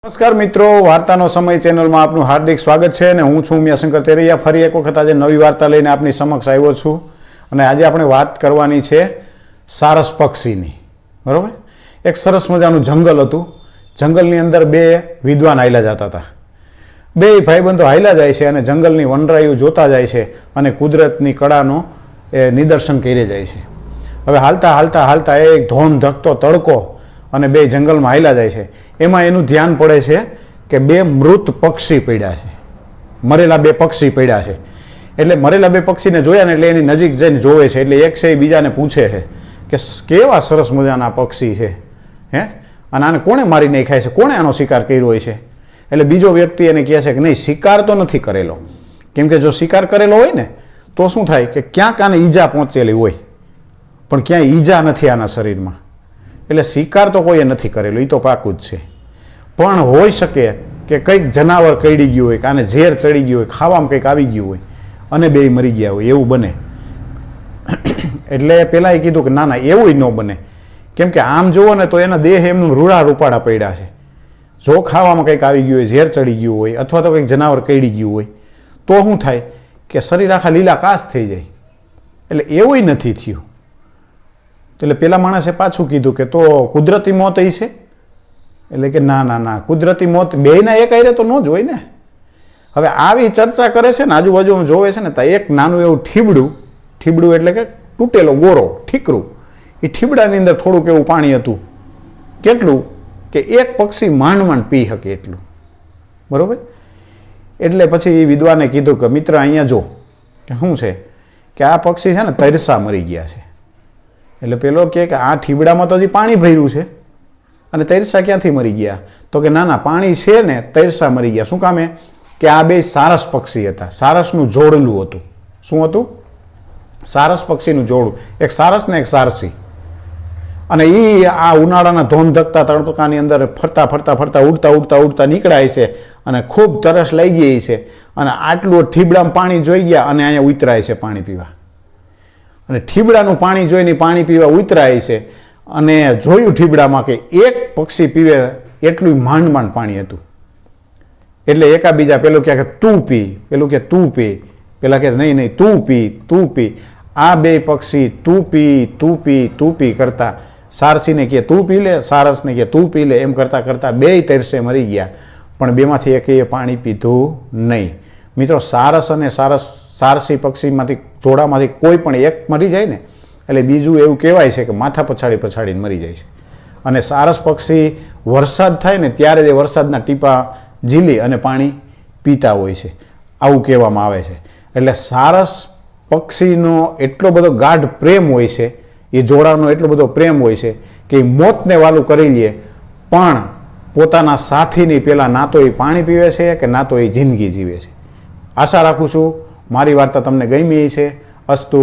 નમસ્કાર મિત્રો, વાર્તાનો સમય ચેનલમાં આપનું હાર્દિક સ્વાગત છે અને હું છું ઉમિયાશંકર તેરૈયા. ફરી એક વખત આજે નવી વાર્તા લઈને આપની સમક્ષ આવ્યો છું અને આજે આપણે વાત કરવાની છે સારસ પક્ષીની. બરાબર? એક સરસ મજાનું જંગલ હતું. જંગલની અંદર બે વિદ્વાન હાલ્યા જતા હતા. બે ભાઈબંધો હાલ્યા જાય છે અને જંગલની વનરાયું જોતા જાય છે અને કુદરતની કળાનું નિદર્શન કરી જાય છે. હવે હાલતા હાલતા હાલતા એક ધોમ ધકતો તડકો અને બે જંગલમાં હાલ્યા જાય છે. એમાં એનું ધ્યાન પડે છે કે બે મૃત પક્ષી પડ્યા છે, મરેલા બે પક્ષી પડ્યા છે. એટલે મરેલા બે પક્ષીને જોયા ને એટલે એની નજીક જઈને જોવે છે. એટલે એક છે એ બીજાને પૂછે છે કે કેવા સરસ મજાના પક્ષી છે, હે, અને આને કોણે મારી નાખ્યા છે, કોણે આનો શિકાર કર્યો હોય છે? એટલે બીજો વ્યક્તિ એને કહે છે કે નહીં, શિકાર તો નથી કરેલો. કેમ કે જો શિકાર કરેલો હોય ને તો શું થાય કે ક્યાંક આને ઈજા પહોંચેલી હોય, પણ ક્યાંય ઈજા નથી આના શરીરમાં. એટલે શિકાર તો કોઈએ નથી કરેલો, એ તો પાકું જ છે. પણ હોઈ શકે કે કંઈક જનાવર કરડી ગયું હોય, કે આને ઝેર ચડી ગયું હોય, ખાવામાં કંઈક આવી ગયું હોય અને બે મરી ગયા હોય, એવું બને. એટલે પેલા એ કીધું કે ના ના, એવું ન બને. કેમ કે આમ જુઓ ને તો એના દેહ એમનું રૂડા રૂપાડા પડ્યા છે. જો ખાવામાં કંઈક આવી ગયું હોય, ઝેર ચડી ગયું હોય અથવા તો કંઈક જનાવર કરડી ગયું હોય તો શું થાય કે શરીર આખા લીલા કાશ થઈ જાય. એટલે એવું નથી થયું. એટલે પેલા માણસે પાછું કીધું કે તો કુદરતી મોત એ છે? એટલે કે ના ના ના, કુદરતી મોત બેયના એક આયરે તો ન જ હોય ને. હવે આવી ચર્ચા કરે છે ને, આજુબાજુ જોવે છે ને, તો એક નાનું એવું ઠીબડું એટલે કે તૂટેલો ગોરો ઠીકરું, એ ઠીબડાની અંદર થોડુંક એવું પાણી હતું. કેટલું કે એક પક્ષી માંડ માંડ પી શકે એટલું. બરોબર? એટલે પછી એ વિદ્વાને કીધું કે મિત્ર અહીંયા જો કે શું છે કે આ પક્ષી છે ને તરસા મરી ગયા છે. એટલે પેલો કહે કે આ ઠીબડામાં તો હજી પાણી ભર્યું છે અને તરસા ક્યાંથી મરી ગયા? તો કે ના ના, પાણી છે ને તરસા મરી ગયા. શું કામે? કે આ બે સારસ પક્ષી હતા, સારસનું જોડલું હતું. શું હતું? સારસ પક્ષીનું જોડું, એક સારસ ને એક સારસી. અને એ આ ઉનાળાના ધોમધકતા તડકાની અંદર ફરતા ફરતા ફરતા ઉડતા નીકળાય છે અને ખૂબ તરસ લઈ ગઈ છે અને આટલું ઠીબડામાં પાણી જોઈ ગયા અને અહીંયા ઉતરાય છે પાણી પીવા. અને ઠીબડાનું પાણી જોઈને પાણી પીવા ઉતરાય છે અને જોયું ઠીબડામાં કે એક પક્ષી પીવે એટલું માંડ માંડ પાણી હતું. એટલે એકાબીજા પેલું કહે કે તું પી, પેલું કે તું પી, પેલા કે નહીં નહીં તું પી. આ બે પક્ષી તું પી કરતા સારસીને કહે તું પી લે, સારસને કહે તું પી લે, એમ કરતાં કરતાં બેય તરસે મરી ગયા. પણ બેમાંથી એકેય પાણી પીધું નહીં. મિત્રો, સારસ અને સારસી પક્ષીમાંથી જોડામાંથી કોઈ પણ એક મરી જાય ને એટલે બીજું એવું કહેવાય છે કે માથા પછાડીને મરી જાય છે. અને સારસ પક્ષી વરસાદ થાય ને ત્યારે જ વરસાદના ટીપા ઝીલી અને પાણી પીતા હોય છે, આવું કહેવામાં આવે છે. એટલે સારસ પક્ષીનો એટલો બધો ગાઢ પ્રેમ હોય છે, એ જોડાનો એટલો બધો પ્રેમ હોય છે કે એ મોતને વાલું કરી લે પણ પોતાના સાથીની પહેલાં ના તો એ પાણી પીવે છે કે ના તો એ જિંદગી જીવે છે. આશા રાખું છું મારી વાર્તા તમને ગમી છે. અસ્તુ.